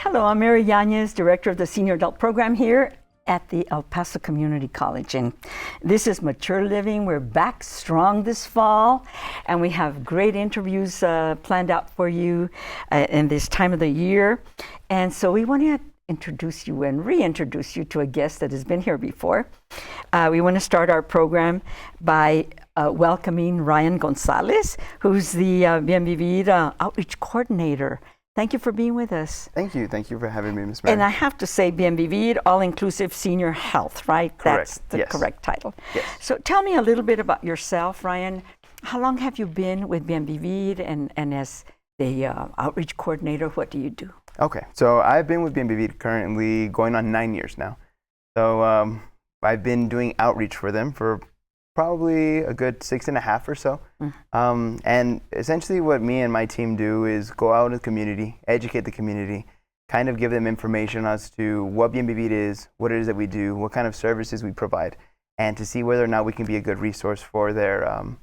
Hello, I'm Mary Yanez, Director of the Senior Adult Program here at the El Paso Community College. And this is Mature Living. We're back strong this fall, and we have great interviews planned out for you in this time of the year. And so we want to introduce you and reintroduce you to a guest that has been here before. We want to start our program by welcoming Ryan Gonzalez, who's the Bien Vivir Outreach Coordinator. Thank you for being with us. Thank you. Thank you for having me, Ms. Mary. And I have to say, Bien Vivir, All-Inclusive Senior Health, right? Correct. That's the Yes. correct title. Yes. So tell me a little bit about yourself, Ryan. How long have you been with Bien Vivir, and as the outreach coordinator, what do you do? Okay, so I've been with Bien Vivir currently going on 9 years now. So I've been doing outreach for them for probably a good 6.5 or so. And essentially what me and my team do is go out in the community, educate the community, kind of give them information as to what Bien Vivir is, what it is that we do, what kind of services we provide, and to see whether or not we can be a good resource for the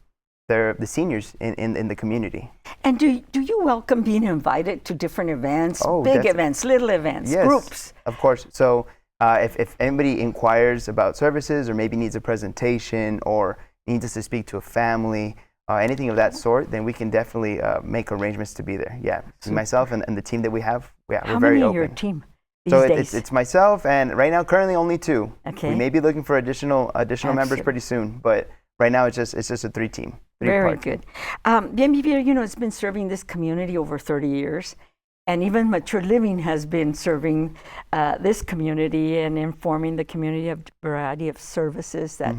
seniors in the community. And do you welcome being invited to different events, Oh, big events, little events, Yes, groups? Of course. So if anybody inquires about services or maybe needs a presentation or needs us to speak to a family, anything of that sort, then we can definitely make arrangements to be there. Yeah, myself and the team that we have, we're How very many open. are your team these So days? it's myself, and right now currently only 2. Okay. We may be looking for additional members Absolutely. pretty soon, but right now it's just a 3-team. Very good. Bien Vivir, it's been serving this community over 30 years, and even Mature Living has been serving this community and informing the community of a variety of services that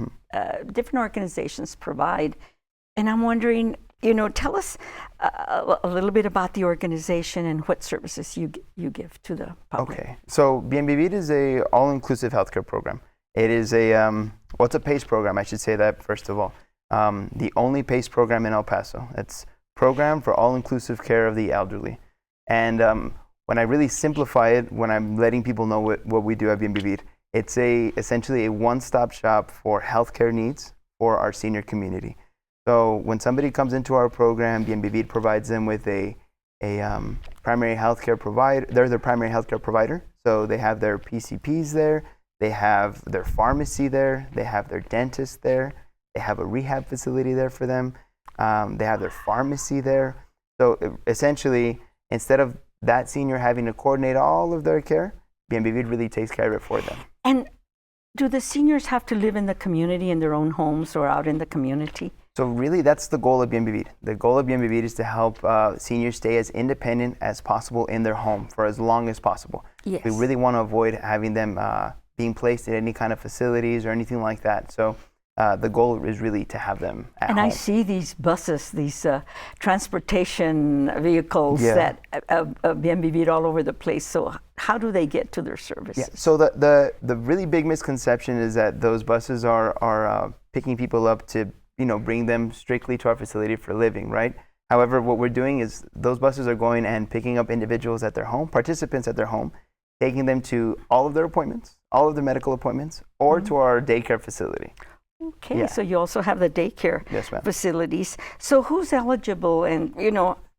different organizations provide. And I'm wondering, tell us a little bit about the organization and what services you give to the public. Okay, so Bien Vivir is a all-inclusive healthcare program. It is it's a PACE program, I should say that first of all. The only PACE program in El Paso. It's Program for All-Inclusive Care of the Elderly. And when I really simplify it, when I'm letting people know what we do at Bien Vivir, it's essentially a one-stop shop for healthcare needs for our senior community. So when somebody comes into our program, Bien Vivir provides them with a primary healthcare provider. They're their primary healthcare provider. So they have their PCPs there, they have their pharmacy there, they have their dentist there, they have a rehab facility there for them, they have their pharmacy there. So essentially, instead of that senior having to coordinate all of their care, Bien Vivir really takes care of it for them. And do the seniors have to live in the community, in their own homes, or out in the community? So really, that's the goal of Bien Vivir. The goal of Bien Vivir is to help seniors stay as independent as possible in their home for as long as possible. Yes. We really want to avoid having them being placed in any kind of facilities or anything like that. So the goal is really to have them at home. And I see these buses, these transportation vehicles that Bien Vivir all over the place. So how do they get to their services? Yeah. So the really big misconception is that those buses are picking people up to bring them strictly to our facility for living, right? However, what we're doing is those buses are going and picking up individuals at their home, participants at their home, taking them to all of their appointments, all of their medical appointments, or to our daycare facility. Okay, so you also have the daycare Yes, ma'am. facilities. So who's eligible, and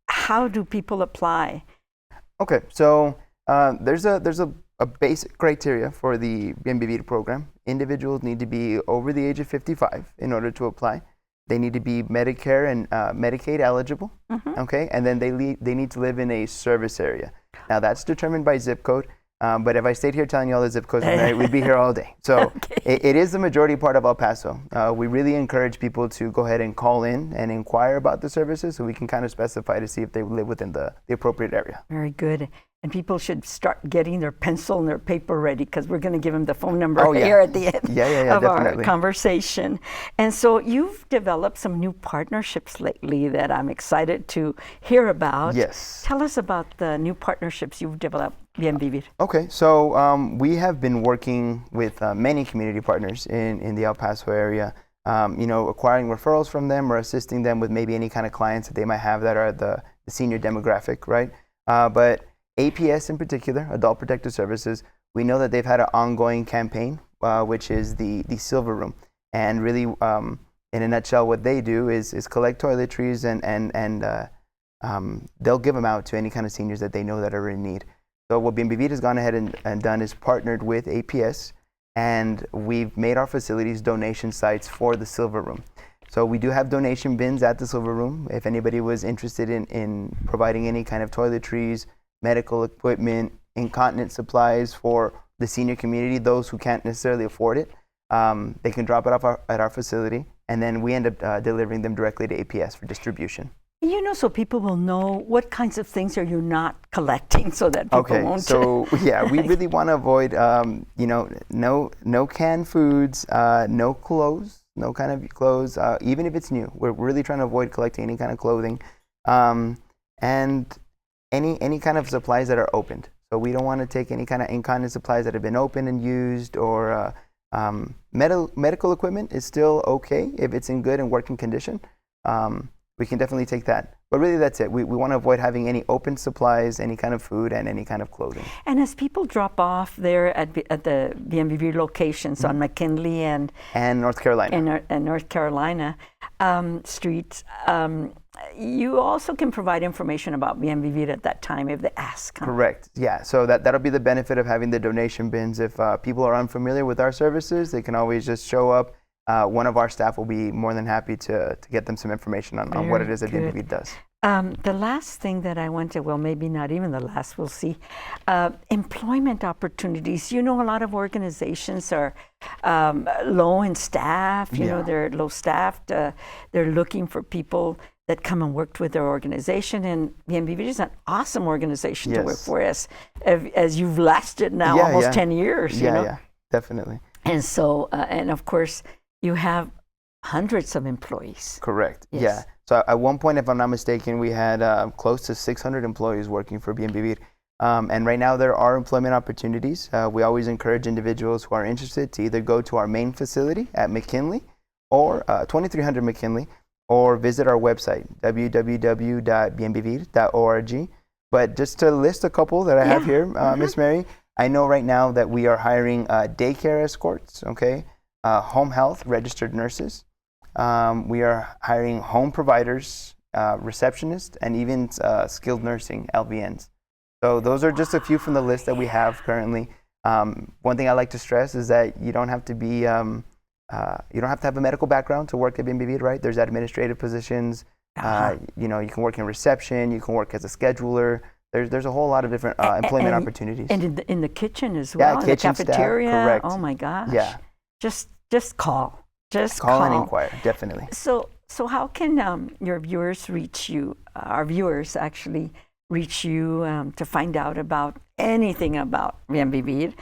how do people apply? Okay, so there's a basic criteria for the Bien Vivir program. Individuals need to be over the age of 55 in order to apply. They need to be Medicare and Medicaid eligible, okay? And then they need to live in a service area. Now that's determined by zip code, but if I stayed here telling you all the zip codes, we'd be here all day. So it is the majority part of El Paso. We really encourage people to go ahead and call in and inquire about the services so we can kind of specify to see if they live within the appropriate area. Very good. And people should start getting their pencil and their paper ready, because we're going to give them the phone number here at the end of definitely. our conversation. And so you've developed some new partnerships lately that I'm excited to hear about. Yes. Tell us about the new partnerships you've developed, Bien Vivir. Okay, so we have been working with many community partners in the El Paso area, acquiring referrals from them or assisting them with maybe any kind of clients that they might have that are the senior demographic, right? But APS in particular, Adult Protective Services, we know that they've had an ongoing campaign, which is the Silver Room. And really, in a nutshell, what they do is collect toiletries and they'll give them out to any kind of seniors that they know that are in need. So what BMBV has gone ahead and done is partnered with APS, and we've made our facilities donation sites for the Silver Room. So we do have donation bins at the Silver Room. If anybody was interested in providing any kind of toiletries, medical equipment, incontinence supplies for the senior community, those who can't necessarily afford it, they can drop it off at our facility, and then we end up delivering them directly to APS for distribution. You know, so people will know what kinds of things are you not collecting, so that people won't. So yeah, we really want to avoid, no canned foods, no clothes, no kind of clothes, even if it's new. We're really trying to avoid collecting any kind of clothing, and any kind of supplies that are opened. So we don't want to take any kind of incontinence supplies that have been opened and used, or medical equipment is still okay if it's in good and working condition. We can definitely take that. But really, that's it. We want to avoid having any open supplies, any kind of food, and any kind of clothing. And as people drop off there at the BMBV locations on McKinley and North Carolina and North Carolina streets, you also can provide information about BMBV at that time if they ask. Huh? Correct. Yeah. So that'll be the benefit of having the donation bins. If people are unfamiliar with our services, they can always just show up. One of our staff will be more than happy to get them some information on what it is that BMBV does. The last thing that I want to, well, maybe not even the last, we'll see, employment opportunities. You know, a lot of organizations are low in staff, you know, they're low staffed. They're looking for people that come and work with their organization, and BMBV is an awesome organization to work for, as you've lasted now almost 10 years. You know? Yeah, definitely. And so, and of course, you have hundreds of employees. Correct. Yes. Yeah. So at one point, if I'm not mistaken, we had close to 600 employees working for BMBV. And right now there are employment opportunities. We always encourage individuals who are interested to either go to our main facility at McKinley or 2300 McKinley, or visit our website, www.bmbv.org. But just to list a couple that I have here, Miss Mary, I know right now that we are hiring daycare escorts, home health registered nurses. We are hiring home providers, receptionists, and even skilled nursing LVNs. So those are just a few from the list that we have currently. One thing I like to stress is that you don't have to be, you don't have to have a medical background to work at BMBV, right? There's administrative positions. You know, you can work in reception. You can work as a scheduler. There's a whole lot of different employment opportunities. And in the kitchen as well, in the cafeteria. Staff, correct. Oh my gosh. Yeah. Just call. Just call and inquire, definitely. So how can your viewers reach you? Our viewers actually reach you to find out about anything about BMBV.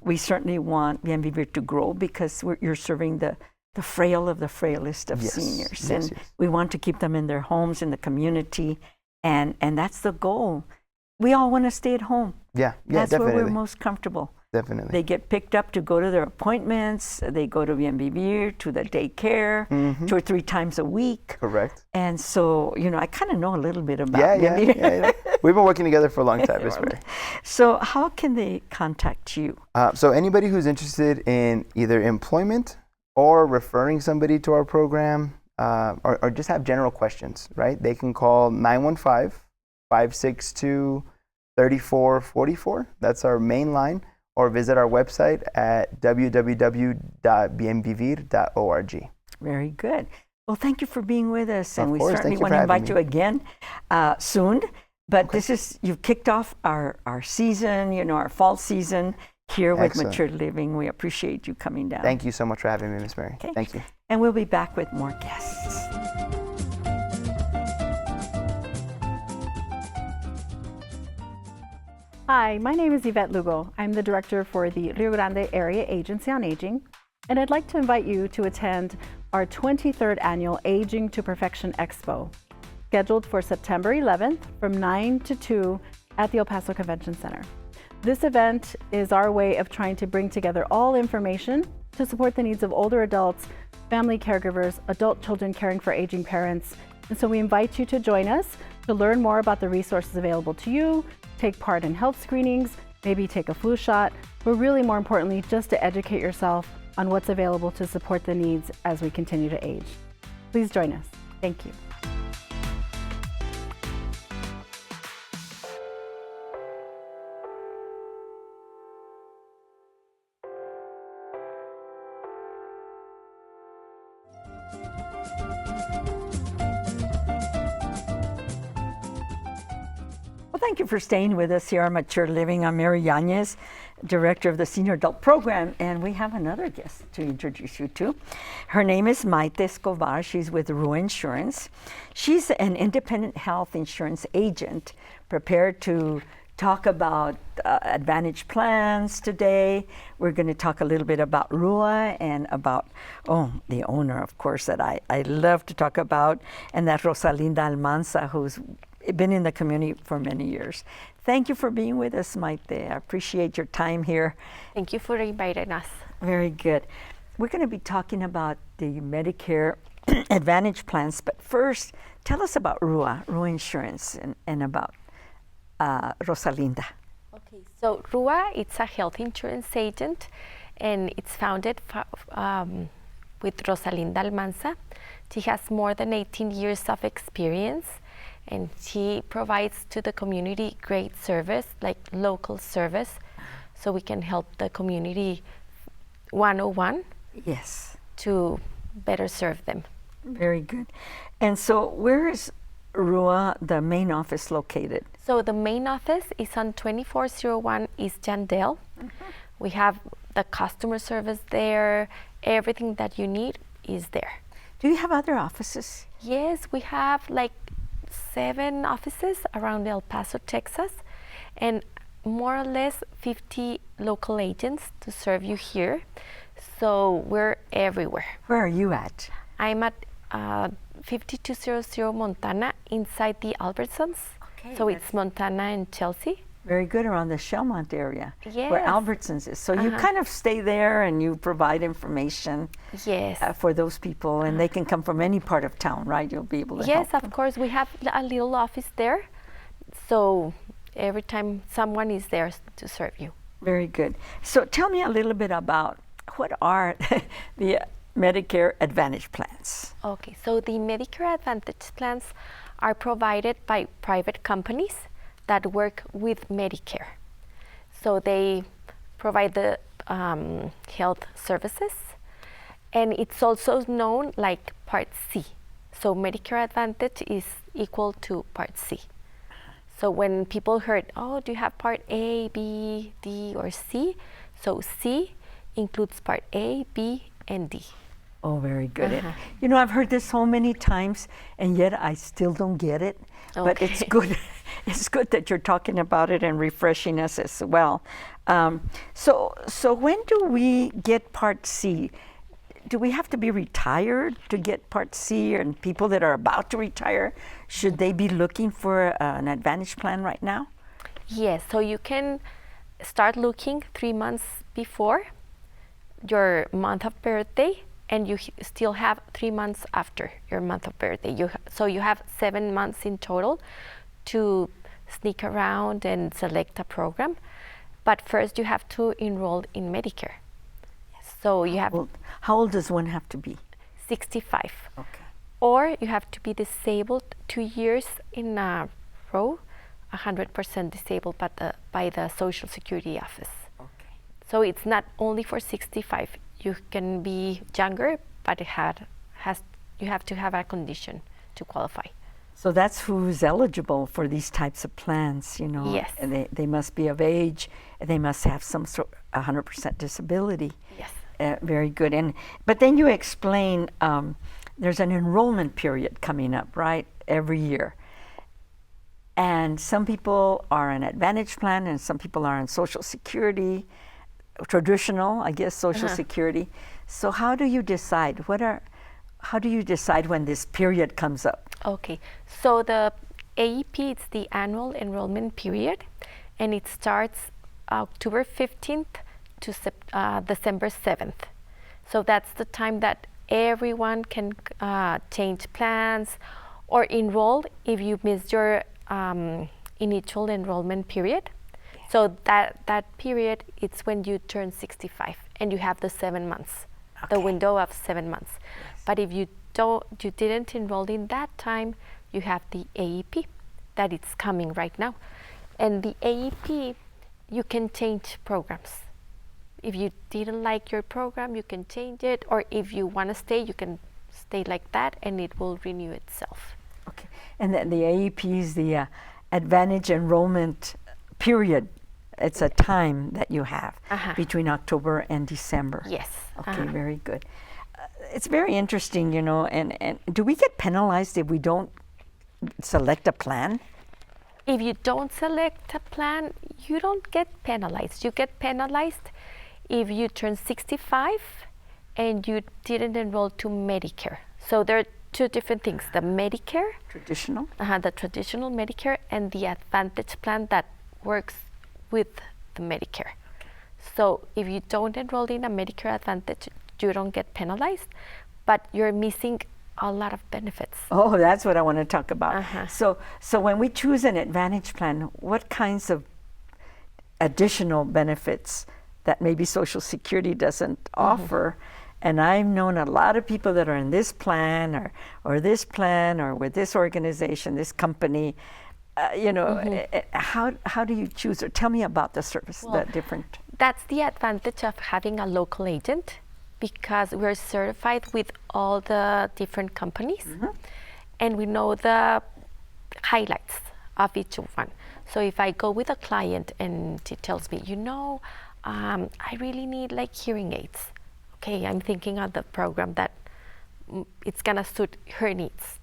We certainly want BMBV to grow because you're serving the frail of the frailest of seniors, and we want to keep them in their homes, in the community, and that's the goal. We all want to stay at home. Yeah, that's definitely. where we're most comfortable. Definitely. They get picked up to go to their appointments. They go to BMBV, to the daycare, 2 or 3 times a week. Correct. And so, you know, I kind of know a little bit about BMBV. Yeah. We've been working together for a long time, Ms. Mary. So how can they contact you? So anybody who's interested in either employment or referring somebody to our program, or just have general questions, right? They can call 915-562-3444. That's our main line. Or visit our website at www.bmbv.org. Very good. Well, thank you for being with us, and of we course, certainly want to invite you again soon. But you've kicked off our season, you know, our fall season here with Mature Living. We appreciate you coming down. Thank you so much for having me, Ms. Mary. Thank you. And we'll be back with more guests. Hi, my name is Yvette Lugo. I'm the director for the Rio Grande Area Agency on Aging, and I'd like to invite you to attend our 23rd annual Aging to Perfection Expo, scheduled for September 11th from 9 to 2 at the El Paso Convention Center. This event is our way of trying to bring together all information to support the needs of older adults, family caregivers, adult children caring for aging parents. And so we invite you to join us to learn more about the resources available to you, take part in health screenings, maybe take a flu shot, but really more importantly, just to educate yourself on what's available to support the needs as we continue to age. Please join us. Thank you. thank you for staying with us here on Mature Living. I'm Mary Yanez, Director of the Senior Adult Program, and we have another guest to introduce you to. Her name is Maite Escobar. She's with Rua Insurance. She's an independent health insurance agent prepared to talk about Advantage plans today. We're going to talk a little bit about Rua and about, the owner, of course, that I love to talk about, and that's Rosalinda Almanza, who's been in the community for many years. Thank you for being with us, Maite. I appreciate your time here. Thank you for inviting us. Very good. We're going to be talking about the Medicare Advantage plans, but first, tell us about Rua Insurance, and about Rosalinda. Okay, so Rua, it's a health insurance agent, and it's founded with Rosalinda Almanza. She has more than 18 years of experience, and she provides to the community great service, like local service, so we can help the community 101. Yes. To better serve them. Very good. And so where is Rua, the main office, located? So the main office is on 2401 East Yandell. We have the customer service there. Everything that you need is there. Do you have other offices? Yes, we have like 7 offices around El Paso, Texas, and more or less 50 local agents to serve you here. So we're everywhere. Where are you at? I'm at 5200 Montana, inside the Albertsons. Okay, so it's Montana and Chelsea. Very good, around the Shelmont area, Yes. where Albertsons is. So you kind of stay there and you provide information Yes. for those people, and they can come from any part of town, right? You'll be able to Yes, help of course. We have a little office there. So every time someone is there to serve you. Very good. So tell me a little bit about what are the Medicare Advantage plans? Okay, so the Medicare Advantage plans are provided by private companies that work with Medicare. So they provide the health services, and it's also known like Part C. So Medicare Advantage is equal to Part C. So when people heard, do you have Part A, B, D, or C? So C includes Part A, B, and D. Oh, very good. You know, I've heard this so many times, and yet I still don't get it. Okay. But it's good. It's good that you're talking about it and refreshing us as well. So when do we get Part C? Do we have to be retired to get Part C? And people that are about to retire, should they be looking for an Advantage plan right now? Yes, so you can start looking 3 months before your month of birthday, and you still have 3 months after your month of birthday. So you have 7 months in total to sneak around and select a program. But first you have to enroll in Medicare. So you have How old does one have to be? 65. Okay. Or you have to be disabled 2 years in a row, 100% disabled by the Social Security office. Okay. So it's not only for 65. You can be younger, but you have to have a condition to qualify. So that's who's eligible for these types of plans, you know. Yes. And they must be of age, and they must have some sort 100% disability. Yes. Very good. But then you explain there's an enrollment period coming up, right, every year. And some people are on Advantage plan, and some people are on Social Security, traditional, I guess, Social Security. So how do you decide? How do you decide when this period comes up? Okay, so the AEP, it's the annual enrollment period, and it starts October 15th to December 7th. So that's the time that everyone can change plans or enroll if you missed your initial enrollment period. Yeah. So that period, it's when you turn 65 and you have the 7 months, the window of 7 months. Yes. But if you didn't enroll in that time, you have the AEP that it's coming right now. And the AEP, you can change programs. If you didn't like your program, you can change it, or if you want to stay, you can stay like that, and it will renew itself. Okay, and the AEP is the Advantage enrollment period. It's a time that you have between October and December. Yes. Okay, very good. It's very interesting, you know, and do we get penalized if we don't select a plan? If you don't select a plan, you don't get penalized. You get penalized if you turn 65 and you didn't enroll to Medicare. So there are two different things: the Medicare, Traditional? the traditional Medicare, and the Advantage plan that works with the Medicare. So if you don't enroll in a Medicare Advantage, you don't get penalized, but you're missing a lot of benefits. Oh, that's what I want to talk about. So when we choose an Advantage plan, what kinds of additional benefits that maybe Social Security doesn't offer? And I've known a lot of people that are in this plan or this plan or with this organization, this company. You know, how do you choose? Or tell me about the service, the different. That's the advantage of having a local agent, because we're certified with all the different companies and we know the highlights of each one. So if I go with a client and she tells me, you know, I really need like hearing aids. Okay, I'm thinking of the program that it's gonna suit her needs.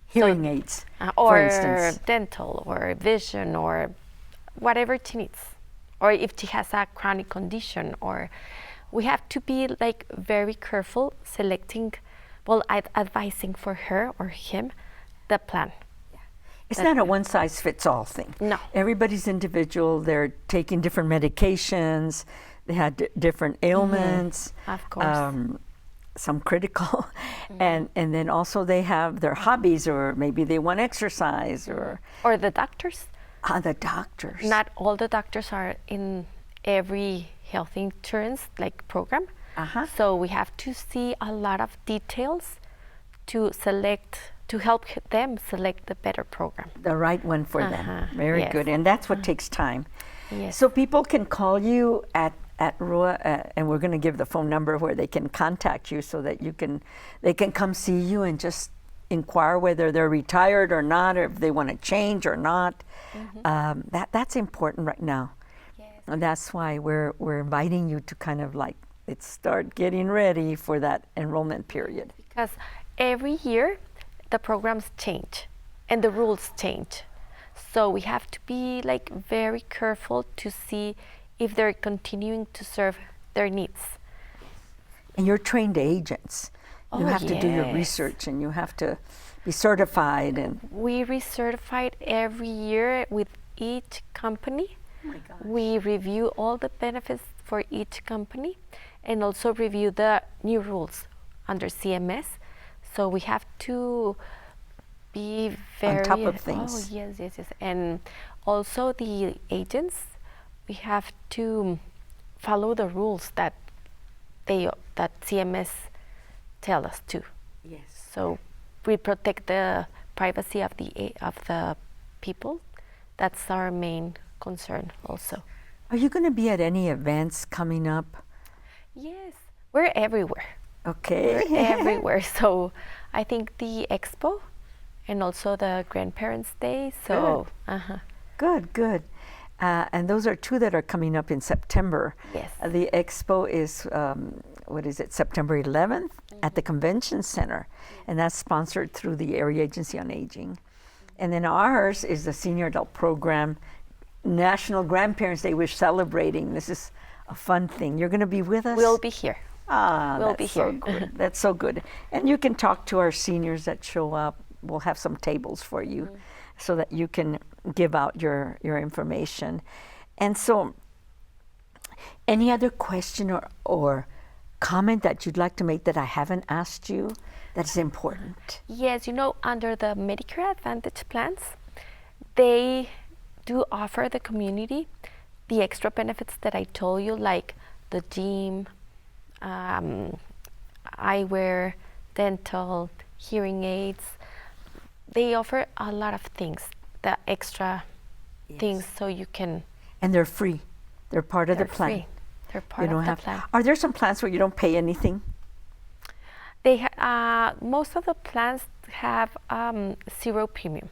Hearing aids, or for instance. dental or vision or whatever she needs. Or if she has a chronic condition, or we have to be like very careful selecting, advising for her or him the plan. It's not a one-size-fits-all thing. No. Everybody's individual. They're taking different medications. They have different ailments. Of course. Some critical. And then also they have their hobbies, or maybe they want exercise. Or the doctors. The doctors. Not all the doctors are in every health insurance like program. So we have to see a lot of details to help them select the better program. The right one for them. Very Yes. good. And that's what takes time. Yes. So people can call you at RUA, and we're going to give the phone number where they can contact you so that they can come see you and just inquire whether they're retired or not, or if they want to change or not. That's important right now. Yes. And that's why we're inviting you to kind of like start getting ready for that enrollment period. Because every year the programs change and the rules change. So we have to be like very careful to see if they're continuing to serve their needs. And you're trained agents. You have to do your research, and you have to be certified. And we recertified every year with each company. oh my gosh. We review all the benefits for each company and also review the new rules under CMS. So we have to be very on top of things. Oh yes. And also the agents, we have to follow the rules that CMS tell us to. Yes. So we protect the privacy of the people. That's our main concern also. Are you going to be at any events coming up? Yes, we're everywhere. Okay. We're everywhere. So I think the expo and also the Grandparents' Day. So Good. And those are two that are coming up in September. Yes. The expo is, September 11th at the Convention Center. And that's sponsored through the Area Agency on Aging. And then ours is the Senior Adult Program, National Grandparents' Day. We're celebrating. This is a fun thing. You're going to be with us? We'll be here. We'll be so here. Good. That's so good. And you can talk to our seniors that show up. We'll have some tables for you so that you can give out your information. And so, any other question or comment that you'd like to make that I haven't asked you that's important? Yes, under the Medicare Advantage plans, they do offer the community the extra benefits that I told you, like the gym, eyewear, dental, hearing aids. They offer a lot of things, the extra things, so you can. And they're free. They're part of the plan. Free. They're part of the plan. Are there some plans where you don't pay anything? They most of the plans have zero premium.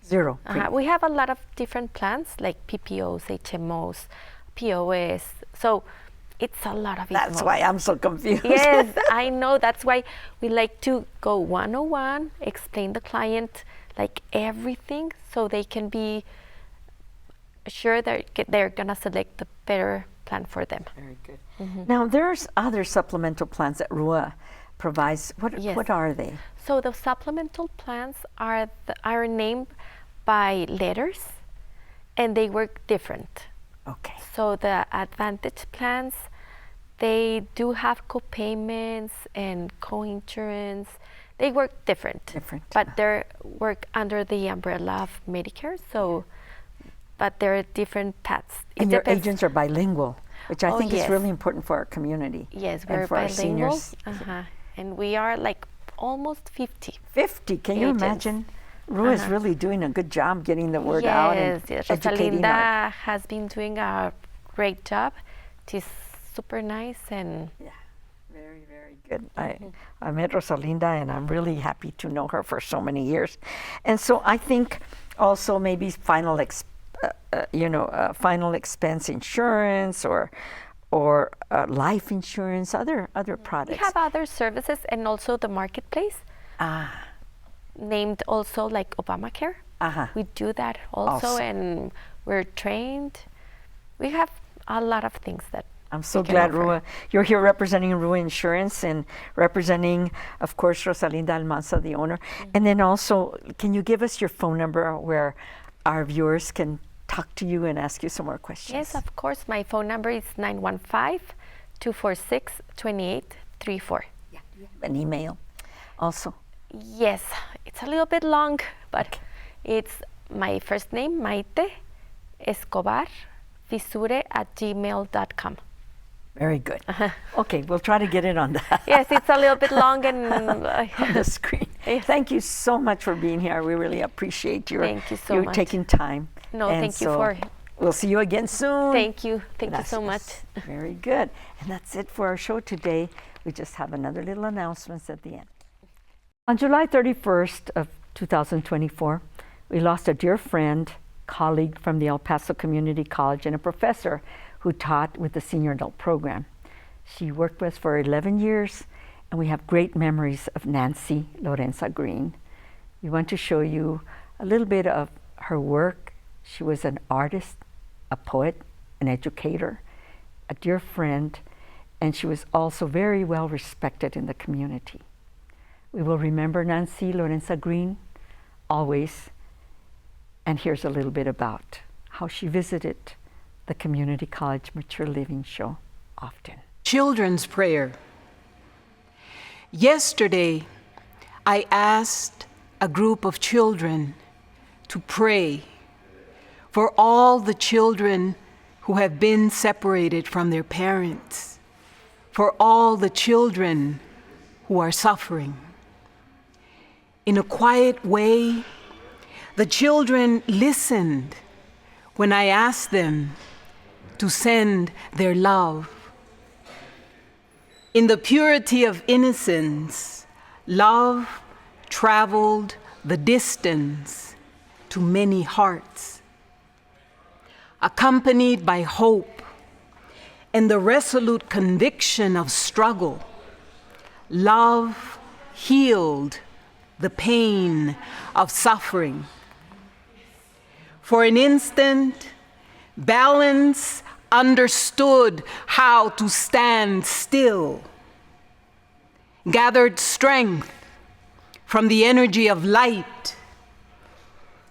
Zero. We have a lot of different plans like PPOs, HMOs, POS. So it's a lot of That's why I'm so confused. Yes, I know. That's why we like to go one-on-one, explain the client like everything so they can be sure that they're going to select the better plan for them. Very good. Now, there's other supplemental plans that RUA provides. What are they? So the supplemental plans are named by letters, and they work different. Okay. So the Advantage plans, they do have co-payments and co-insurance. They work different. But they work under the umbrella of Medicare. So, but they're different paths. And your agents are bilingual, which I think is yes. really important for our community. Yes, and we're for our bilingual. seniors. And we are like almost 50. 50, can you agents. imagine? RUA is really doing a good job getting the word out and Yes, educating Rosalinda has been doing a great job. She's super nice and very, very good. I met Rosalinda and I'm really happy to know her for so many years. And so I think also maybe final expense insurance or life insurance, other products. we have other services and also the marketplace. Named also like Obamacare. We do that also, and we're trained. We have a lot of things that I'm so glad, RUA, you're here representing RUA Insurance and representing, of course, Rosalinda Almanza, the owner. And then also, can you give us your phone number where our viewers can talk to you and ask you some more questions? Yes, of course. My phone number is 915-246-2834. An email also. Yes, it's a little bit long, but it's my first name, Maite Escobar Fisure@gmail.com. Very good. Okay, we'll try to get it on that. Yes, it's a little bit long and on the screen. Yes. Thank you so much for being here. We really appreciate Thank you so much. taking time. No, And thank you so for. We'll see you again soon. Thank you so much. Very good. And that's it for our show today. We just have another little announcements at the end. On July 31st of 2024, we lost a dear friend, colleague from the El Paso Community College and a professor who taught with the senior adult program. She worked with us for 11 years, and we have great memories of Nancy Lorena Green. We want to show you a little bit of her work. She was an artist, a poet, an educator, a dear friend, and she was also very well respected in the community. We will remember Nancy Lorena Green always, and here's a little bit about how she visited the Community College Mature Living Show often. Children's prayer. Yesterday, I asked a group of children to pray for all the children who have been separated from their parents, for all the children who are suffering. In a quiet way, the children listened when I asked them to send their love. In the purity of innocence, love traveled the distance to many hearts. Accompanied by hope and the resolute conviction of struggle, love healed the pain of suffering. For an instant, balance understood how to stand still, gathered strength from the energy of light,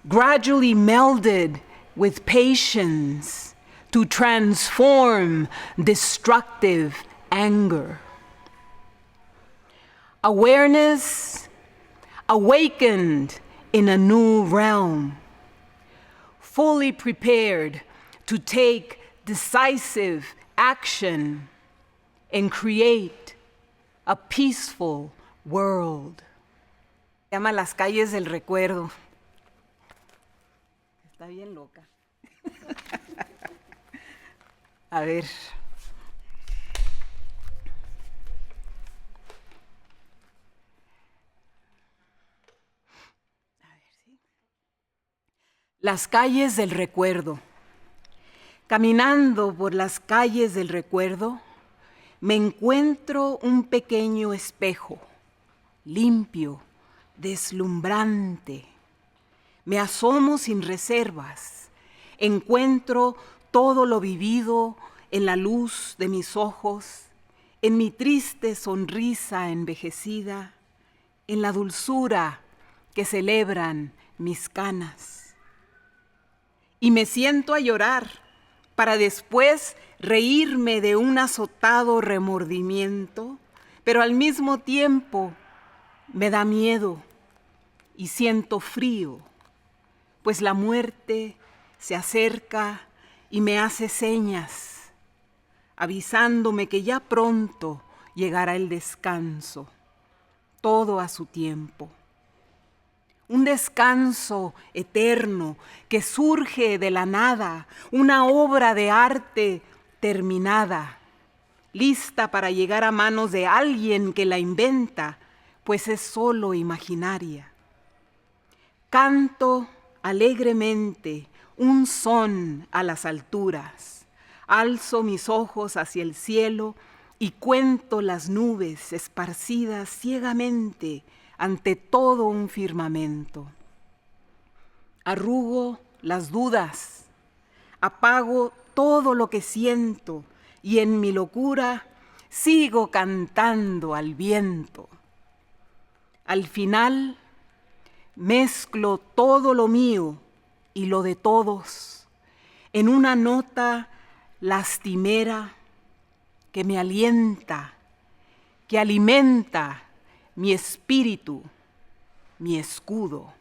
gradually melded with patience to transform destructive anger. Awareness awakened in a new realm, fully prepared to take decisive action and create a peaceful world. Se llama Las Calles del Recuerdo. Está bien loca. A ver. Las calles del recuerdo. Caminando por las calles del recuerdo, me encuentro un pequeño espejo, limpio, deslumbrante. Me asomo sin reservas, encuentro todo lo vivido en la luz de mis ojos, en mi triste sonrisa envejecida, en la dulzura que celebran mis canas. Y me siento a llorar para después reírme de un azotado remordimiento, pero al mismo tiempo me da miedo y siento frío, pues la muerte se acerca y me hace señas, avisándome que ya pronto llegará el descanso, todo a su tiempo. Un descanso eterno que surge de la nada, una obra de arte terminada, lista para llegar a manos de alguien que la inventa, pues es solo imaginaria. Canto alegremente un son a las alturas, alzo mis ojos hacia el cielo y cuento las nubes esparcidas ciegamente ante todo un firmamento. Arrugo las dudas, apago todo lo que siento y en mi locura sigo cantando al viento. Al final mezclo todo lo mío y lo de todos en una nota lastimera que me alienta, que alimenta mi espíritu, mi escudo.